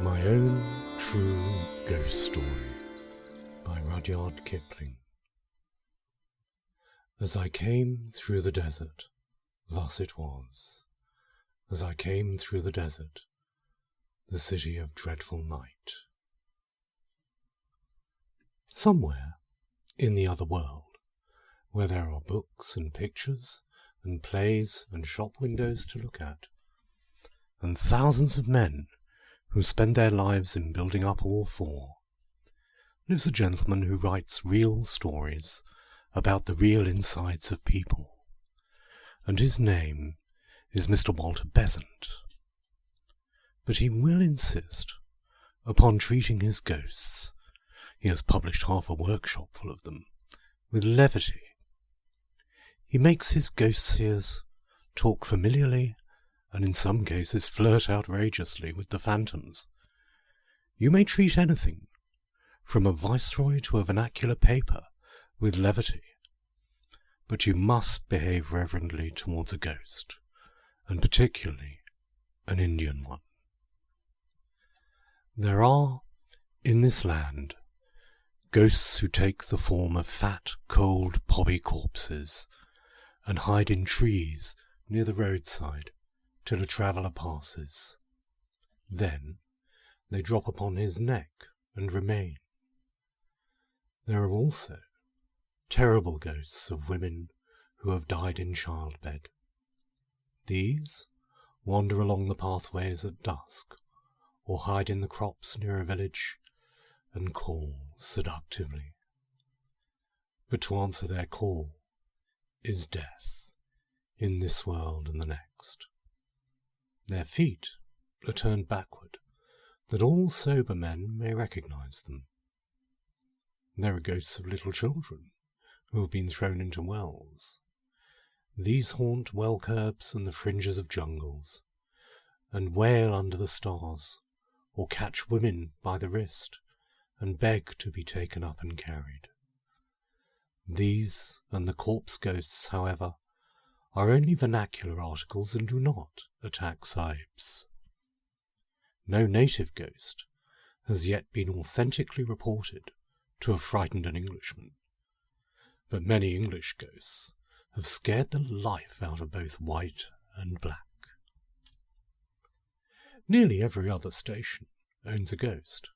My Own True Ghost Story by Rudyard Kipling. As I came through the desert, thus it was. As I came through the desert, the city of dreadful night. Somewhere in the other world, where there are books and pictures and plays and shop windows to look at, and thousands of men who spend their lives in building up all four, lives a gentleman who writes real stories about the real insides of people, and his name is Mr. Walter Besant. But he will insist upon treating his ghosts — he has published half a workshop full of them — with levity. He makes his ghost-seers talk familiarly, and in some cases flirt outrageously with the phantoms. You may treat anything, from a viceroy to a vernacular paper, with levity, but you must behave reverently towards a ghost, and particularly an Indian one. There are, in this land, ghosts who take the form of fat, cold pobby corpses, and hide in trees near the roadside till a traveller passes. Then they drop upon his neck and remain. There are also terrible ghosts of women who have died in childbed. These wander along the pathways at dusk, or hide in the crops near a village and call seductively. But to answer their call is death, in this world and the next. Their feet are turned backward, that all sober men may recognize them. There are ghosts of little children who have been thrown into wells. These haunt well curbs and the fringes of jungles, and wail under the stars, or catch women by the wrist, and beg to be taken up and carried. These and the corpse ghosts, however, are only vernacular articles and do not attack sahibs. No native ghost has yet been authentically reported to have frightened an Englishman, but many English ghosts have scared the life out of both white and black. Nearly every other station owns a ghost.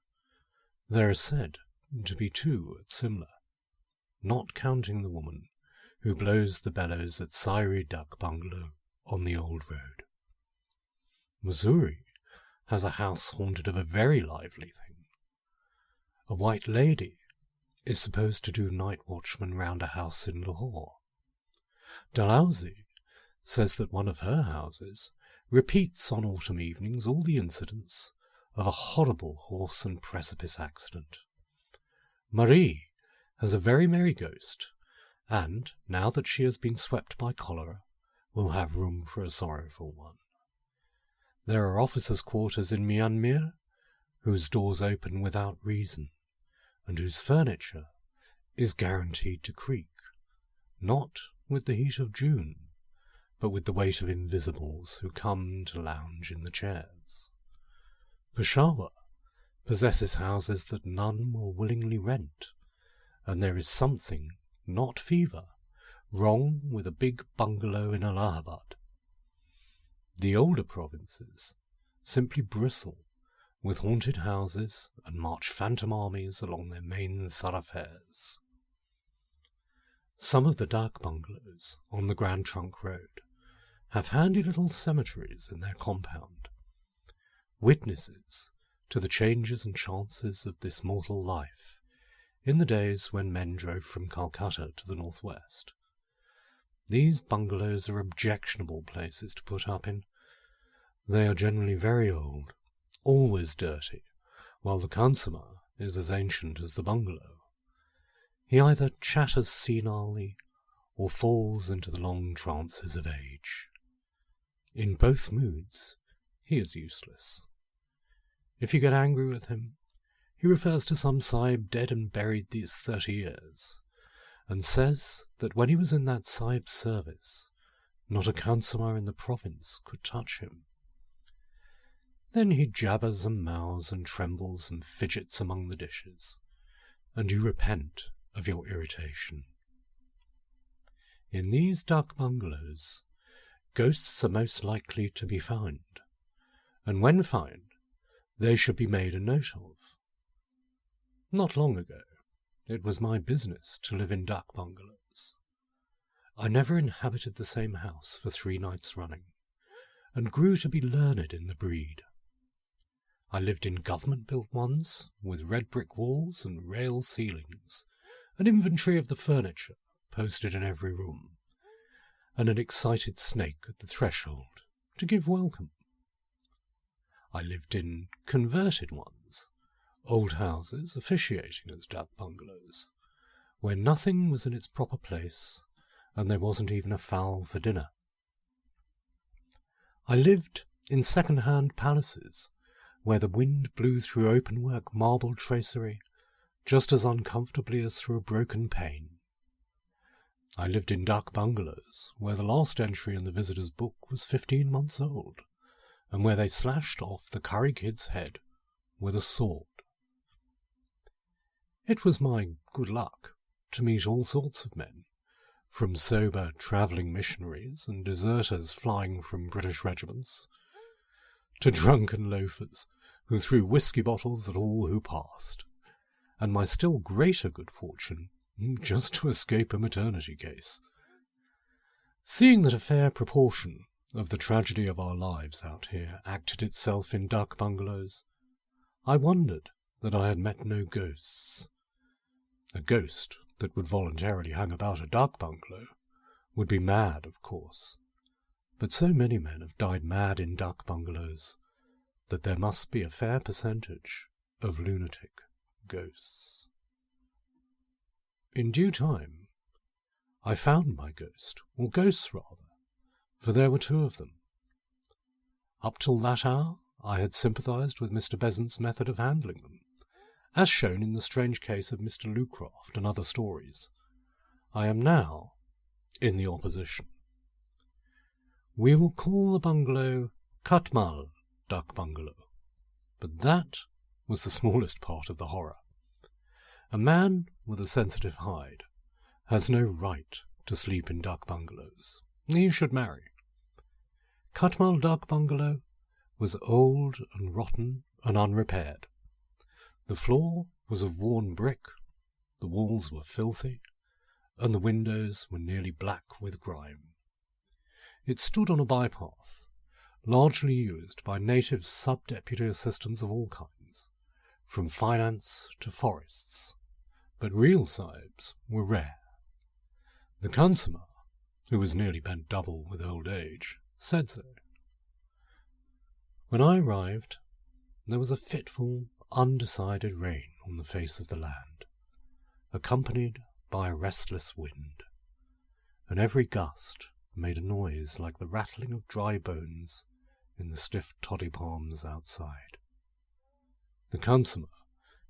There are said to be two at Simla, not counting the woman who blows the bellows at Sairi Duck Bungalow on the old road. Missouri has a house haunted of a very lively thing. A white lady is supposed to do night watchman round a house in Lahore. Dalhousie says that one of her houses repeats on autumn evenings all the incidents of a horrible horse and precipice accident. Marie has a very merry ghost, and, now that she has been swept by cholera, will have room for a sorrowful one. There are officers' quarters in Myanmar whose doors open without reason, and whose furniture is guaranteed to creak, not with the heat of June, but with the weight of invisibles who come to lounge in the chairs. Peshawar possesses houses that none will willingly rent, and there is something, not fever, wrong with a big bungalow in Allahabad. The older provinces simply bristle with haunted houses and march phantom armies along their main thoroughfares. Some of the dak bungalows on the Grand Trunk Road have handy little cemeteries in their compound, witnesses to the changes and chances of this mortal life in the days when men drove from Calcutta to the northwest. These bungalows are objectionable places to put up in. They are generally very old, always dirty, while the khansamah is as ancient as the bungalow. He either chatters senilely or falls into the long trances of age. In both moods he is useless. If you get angry with him, he refers to some sahib dead and buried these 30 years, and says that when he was in that sahib's service, not a khansamah in the province could touch him. Then he jabbers and mows and trembles and fidgets among the dishes, and you repent of your irritation. In these duck bungalows, ghosts are most likely to be found, and when found, they should be made a note of. Not long ago, it was my business to live in duck bungalows. I never inhabited the same house for 3 nights running, and grew to be learned in the breed. I lived in government-built ones, with red brick walls and rail ceilings, an inventory of the furniture posted in every room, and an excited snake at the threshold to give welcome. I lived in converted ones, old houses officiating as duck bungalows, where nothing was in its proper place, and there wasn't even a fowl for dinner. I lived in second-hand palaces, where the wind blew through open-work marble tracery just as uncomfortably as through a broken pane. I lived in duck bungalows, where the last entry in the visitor's book was 15 months old, and where they slashed off the curry kid's head with a sword. It was my good luck to meet all sorts of men, from sober travelling missionaries and deserters flying from British regiments, to drunken loafers who threw whisky bottles at all who passed, and my still greater good fortune just to escape a maternity case. Seeing that a fair proportion of the tragedy of our lives out here acted itself in duck bungalows, I wondered that I had met no ghosts. A ghost that would voluntarily hang about a duck bungalow would be mad, of course, but so many men have died mad in duck bungalows that there must be a fair percentage of lunatic ghosts. In due time, I found my ghost, or ghosts rather, for there were 2 of them. Up till that hour, I had sympathized with Mr. Besant's method of handling them, as shown in the strange case of Mr. Lucroft and other stories. I am now in the opposition. We will call the bungalow Katmal Duck Bungalow, but that was the smallest part of the horror. A man with a sensitive hide has no right to sleep in duck bungalows. He should marry. Katmal Duck Bungalow was old and rotten and unrepaired. The floor was of worn brick, the walls were filthy, and the windows were nearly black with grime. It stood on a bypath, largely used by native sub-deputy assistants of all kinds, from finance to forests, but real sahibs were rare. The consummar, who was nearly bent double with old age, said so. When I arrived, there was a fitful, undecided rain on the face of the land, accompanied by a restless wind, and every gust made a noise like the rattling of dry bones in the stiff toddy palms outside. The consummar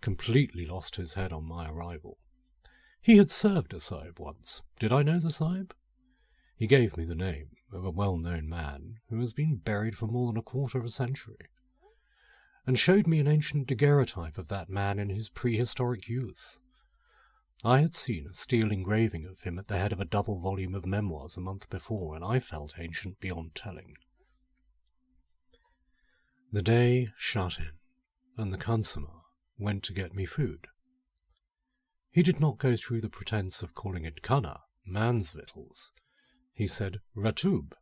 completely lost his head on my arrival. He had served a sahib once. Did I know the sahib? He gave me the name of a well-known man who has been buried for more than a quarter of a century, and showed me an ancient daguerreotype of that man in his prehistoric youth. I had seen a steel engraving of him at the head of a double volume of memoirs a month before, and I felt ancient beyond telling. The day shut in, and the consummar went to get me food. He did not go through the pretence of calling it kana, man's victuals. He said ratub,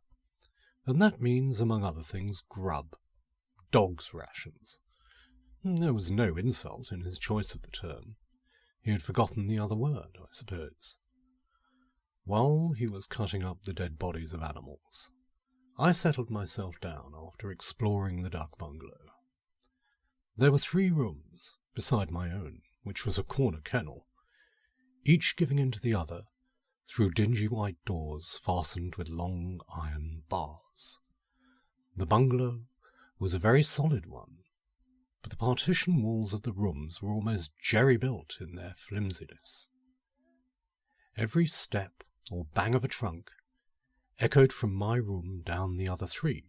and that means, among other things, grub, dog's rations. There was no insult in his choice of the term. He had forgotten the other word, I suppose. While he was cutting up the dead bodies of animals, I settled myself down after exploring the duck bungalow. There were 3 rooms, beside my own, which was a corner kennel, each giving into the other through dingy white doors fastened with long iron bars. The bungalow was a very solid one, but the partition walls of the rooms were almost jerry-built in their flimsiness. Every step or bang of a trunk echoed from my room down the other 3,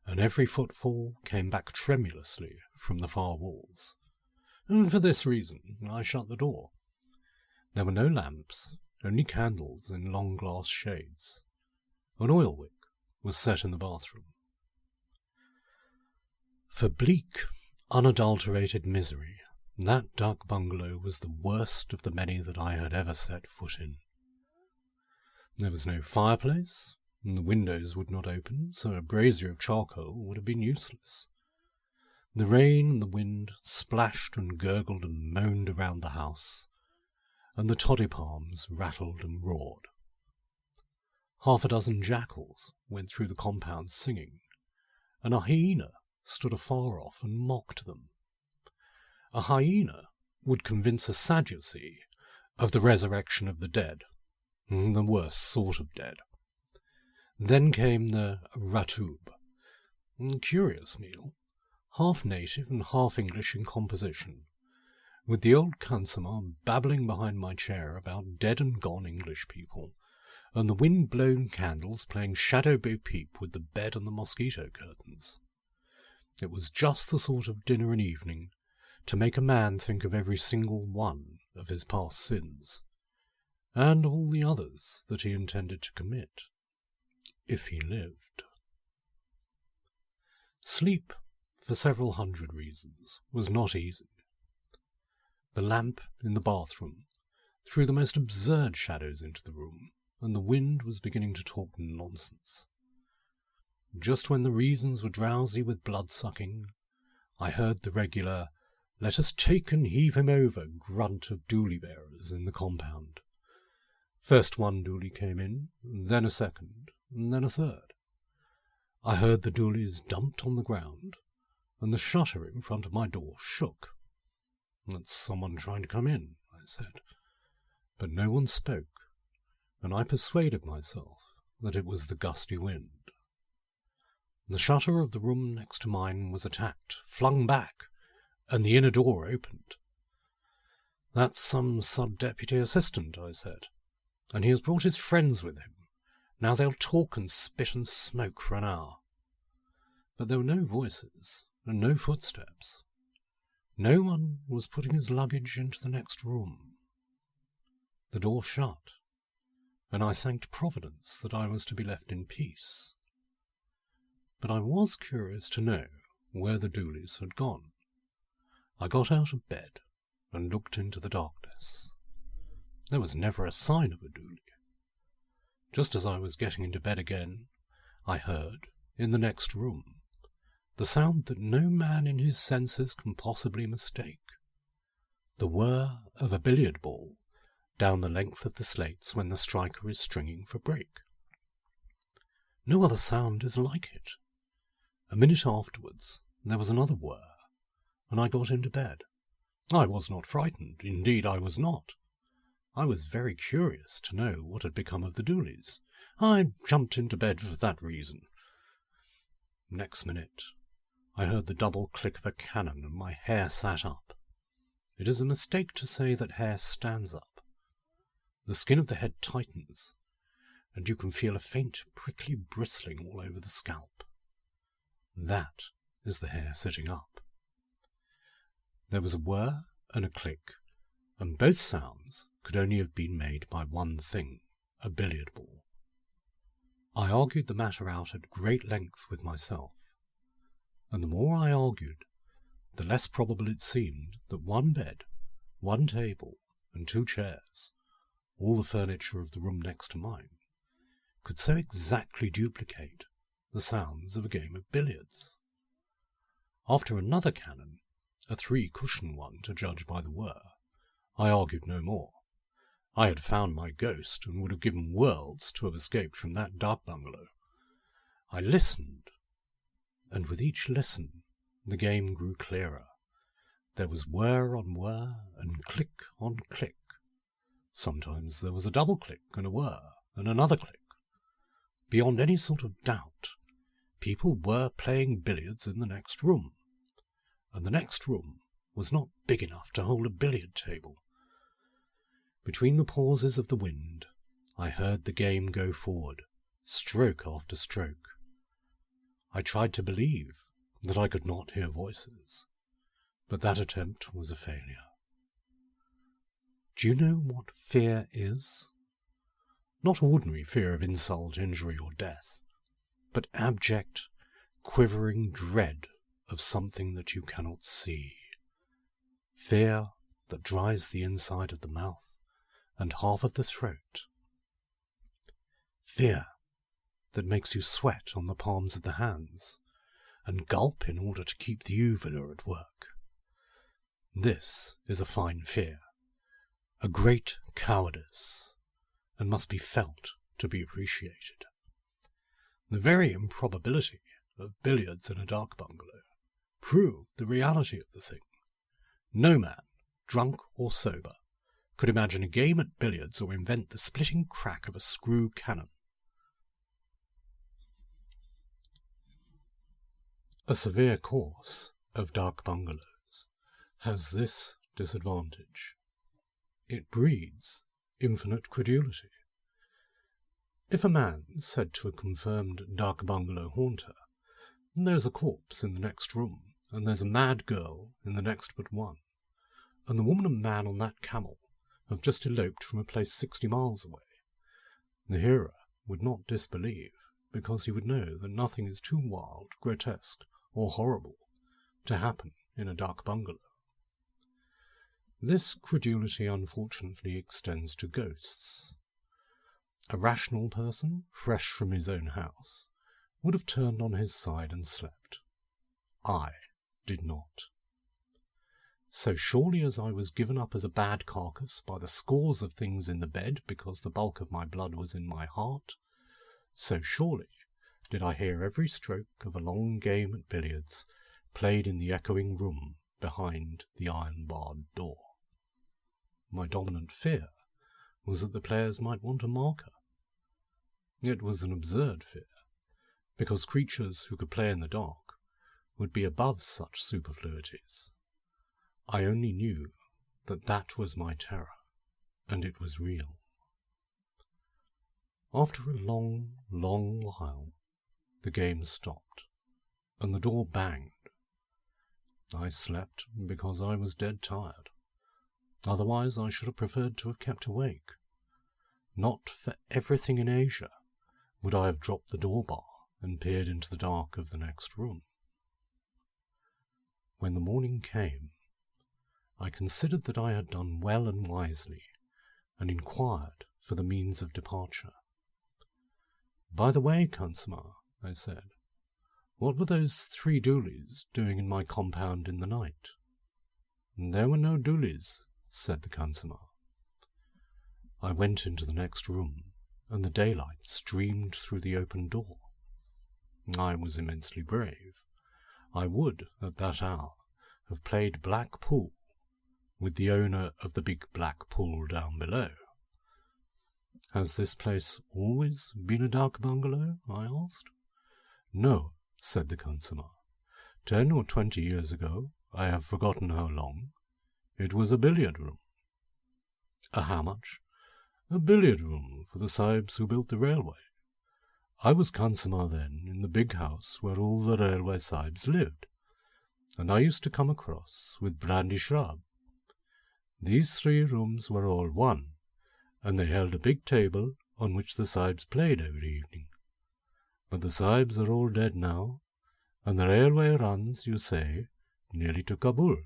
and every footfall came back tremulously from the far walls, and for this reason I shut the door. There were no lamps, only candles in long glass shades. An oil wick was set in the bathroom. For bleak, unadulterated misery, that duck bungalow was the worst of the many that I had ever set foot in. There was no fireplace, and the windows would not open, so a brazier of charcoal would have been useless. The rain and the wind splashed and gurgled and moaned around the house, and the toddy palms rattled and roared. Half a dozen jackals went through the compound singing, and a hyena stood afar off and mocked them. A hyena would convince a Sadducee of the resurrection of the dead, the worst sort of dead. Then came the ratub, a curious meal, half native and half English in composition, with the old consummar babbling behind my chair about dead and gone English people, and the wind-blown candles playing shadow bo peep with the bed and the mosquito curtains. It was just the sort of dinner and evening to make a man think of every single one of his past sins, and all the others that he intended to commit, if he lived. Sleep, for several hundred reasons, was not easy. The lamp in the bathroom threw the most absurd shadows into the room, and the wind was beginning to talk nonsense. Just when the reasons were drowsy with blood-sucking, I heard the regular "let us take and heave him over" grunt of dooley-bearers in the compound. First one dooley came in, then a second, and then a third. I heard the doolies dumped on the ground, and the shutter in front of my door shook. "That's someone trying to come in," I said. But no one spoke, and I persuaded myself that it was the gusty wind. The shutter of the room next to mine was attacked, flung back, and the inner door opened. "That's some sub-deputy assistant," I said, "and he has brought his friends with him. Now they'll talk and spit and smoke for an hour." But there were no voices and no footsteps. No one was putting his luggage into the next room. The door shut, and I thanked Providence that I was to be left in peace. But I was curious to know where the doolies had gone. I got out of bed and looked into the darkness. There was never a sign of a dooley. Just as I was getting into bed again, I heard, in the next room, the sound that no man in his senses can possibly mistake, the whir of a billiard ball down the length of the slates when the striker is stringing for break. No other sound is like it. A minute afterwards there was another whir, and I got into bed. I was not frightened, indeed I was not. I was very curious to know what had become of the doolies. I jumped into bed for that reason. Next minute I heard the double click of a cannon, and my hair sat up. It is a mistake to say that hair stands up. The skin of the head tightens, and you can feel a faint prickly bristling all over the scalp. That is the hair sitting up. There was a whir and a click, and both sounds could only have been made by one thing, a billiard ball. I argued the matter out at great length with myself, and the more I argued, the less probable it seemed that one bed, one table, and two chairs, all the furniture of the room next to mine, could so exactly duplicate the sounds of a game of billiards. After another cannon, a 3-cushion one to judge by the whir, I argued no more. I had found my ghost, and would have given worlds to have escaped from that duck bungalow. I listened, and with each listen the game grew clearer. There was whir on whir, and click on click. Sometimes there was a double click, and a whir, and another click. Beyond any sort of doubt, people were playing billiards in the next room, and the next room was not big enough to hold a billiard table. Between the pauses of the wind, I heard the game go forward, stroke after stroke. I tried to believe that I could not hear voices, but that attempt was a failure. Do you know what fear is? Not ordinary fear of insult, injury, or death, but abject, quivering dread of something that you cannot see. Fear that dries the inside of the mouth and half of the throat. Fear that makes you sweat on the palms of the hands and gulp in order to keep the uvula at work. This is a fine fear, a great cowardice, and must be felt to be appreciated. The very improbability of billiards in a dark bungalow proved the reality of the thing. No man, drunk or sober, could imagine a game at billiards or invent the splitting crack of a screw cannon. A severe course of dark bungalows has this disadvantage. It breeds infinite credulity. If a man said to a confirmed dark bungalow haunter, "There's a corpse in the next room, and there's a mad girl in the next but one, and the woman and man on that camel have just eloped from a place 60 miles away," the hearer would not disbelieve, because he would know that nothing is too wild, grotesque, or horrible to happen in a dark bungalow. This credulity unfortunately extends to ghosts. A rational person, fresh from his own house, would have turned on his side and slept. I did not. So surely as I was given up as a bad carcass by the scores of things in the bed because the bulk of my blood was in my heart, so surely did I hear every stroke of a long game at billiards played in the echoing room behind the iron-barred door. My dominant fear was that the players might want a marker. It was an absurd fear, because creatures who could play in the dark would be above such superfluities. I only knew that that was my terror, and it was real. After a long, long while, the game stopped, and the door banged. I slept because I was dead tired. Otherwise I should have preferred to have kept awake. Not for everything in Asia would I have dropped the door bar and peered into the dark of the next room. When the morning came, I considered that I had done well and wisely, and inquired for the means of departure. "By the way, Consummar," I said, "what were those 3 doolies doing in my compound in the night?" "There were no doolies," said the Consummar. I went into the next room, and the daylight streamed through the open door. I was immensely brave. I would, at that hour, have played black pool with the owner of the big black pool down below. "Has this place always been a dark bungalow?" I asked. "No," said the Consummar. 10 or 20 years ago, I have forgotten how long, it was a billiard room." "A how much?" "A billiard room for the sahibs who built the railway. I was Consummar then in the big house where all the railway sahibs lived, and I used to come across with brandy shrab. These 3 rooms were all one, and they held a big table on which the sahibs played every evening. But the sahibs are all dead now, and the railway runs, you say, nearly to Kabul."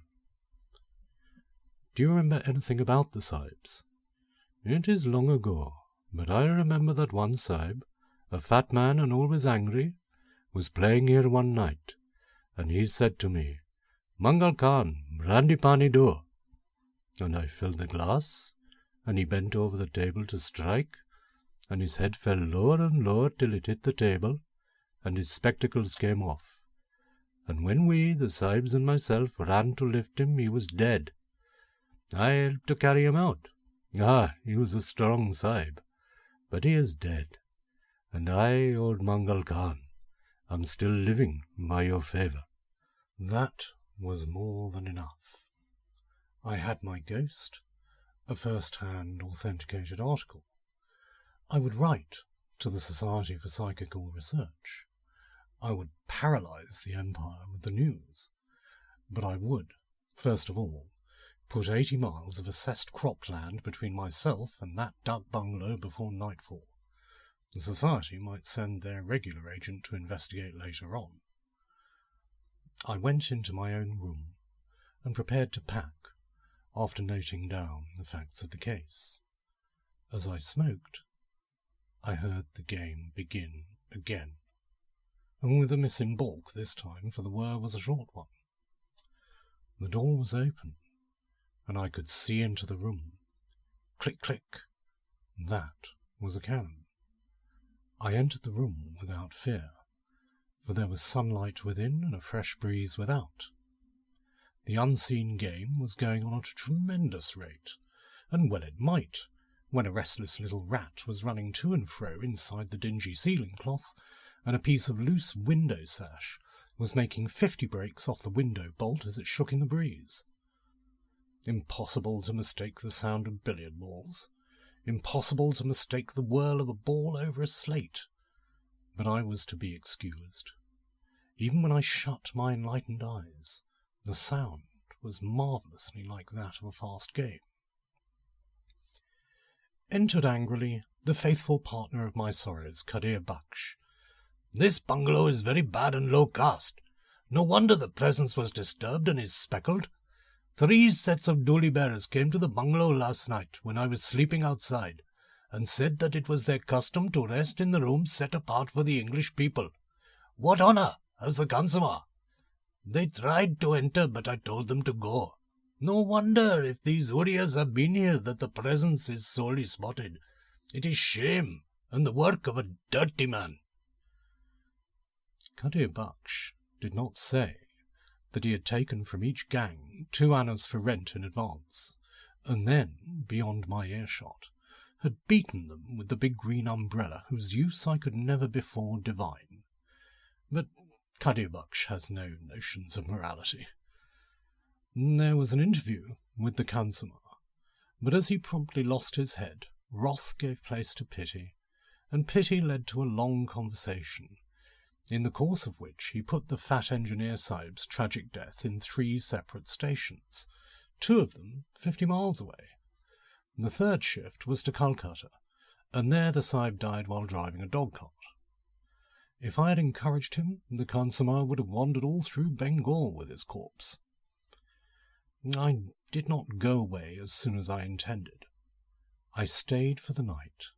"Do you remember anything about the sahibs?" "It is long ago, but I remember that one sahib, a fat man and always angry, was playing here one night, and he said to me, 'Mangal Khan, brandy pani do,' and I filled the glass, and he bent over the table to strike, and his head fell lower and lower till it hit the table, and his spectacles came off. And when we, the sahibs and myself, ran to lift him, he was dead. I helped to carry him out. He was a strong sahib, but he is dead, and I, old Mangal Khan, am still living by your favour." That was more than enough. I had my ghost, a first-hand authenticated article. I would write to the Society for Psychical Research. I would paralyse the Empire with the news. But I would, first of all, put 80 miles of assessed cropland between myself and that duck bungalow before nightfall. The Society might send their regular agent to investigate later on. I went into my own room and prepared to pack, after noting down the facts of the case. As I smoked, I heard the game begin again, and with a miss in baulk this time, for the whir was a short one. The door was open, and I could see into the room. Click, click. That was a cannon. I entered the room without fear, for there was sunlight within and a fresh breeze without. The unseen game was going on at a tremendous rate, and well it might, when a restless little rat was running to and fro inside the dingy ceiling cloth, and a piece of loose window sash was making 50 breaks off the window bolt as it shook in the breeze. Impossible to mistake the sound of billiard balls. Impossible to mistake the whirl of a ball over a slate. But I was to be excused. Even when I shut my enlightened eyes, the sound was marvellously like that of a fast game. Entered angrily the faithful partner of my sorrows, Kadir Baksh. "This bungalow is very bad and low caste. No wonder the presence was disturbed and is speckled. 3 sets of dooli bearers came to the bungalow last night when I was sleeping outside, and said that it was their custom to rest in the room set apart for the English people. What honour, as the consummate. They tried to enter, but I told them to go. No wonder, if these Urias have been here, that the presence is sorely spotted. It is shame, and the work of a dirty man." Kadir Baksh did not say that he had taken from each gang 2 annas for rent in advance, and then, beyond my earshot, had beaten them with the big green umbrella whose use I could never before divine. But Kadir Baksh has no notions of morality. There was an interview with the consummate, but as he promptly lost his head, wrath gave place to pity, and pity led to a long conversation, in the course of which he put the fat engineer sahib's tragic death in 3 separate stations, 2 of them 50 miles away. The 3rd shift was to Calcutta, and there the sahib died while driving a dog-cart. If I had encouraged him, the consummate would have wandered all through Bengal with his corpse. I did not go away as soon as I intended. I stayed for the night,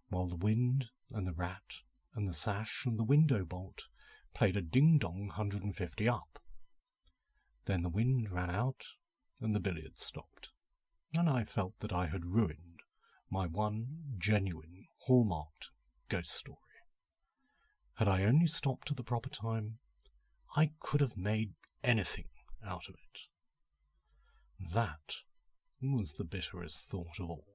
while the wind and the rat and the sash and the window bolt played a ding-dong 150 up. Then the wind ran out and the billiards stopped, and I felt that I had ruined my one genuine, hallmarked ghost story. Had I only stopped at the proper time, I could have made anything out of it. That was the bitterest thought of all.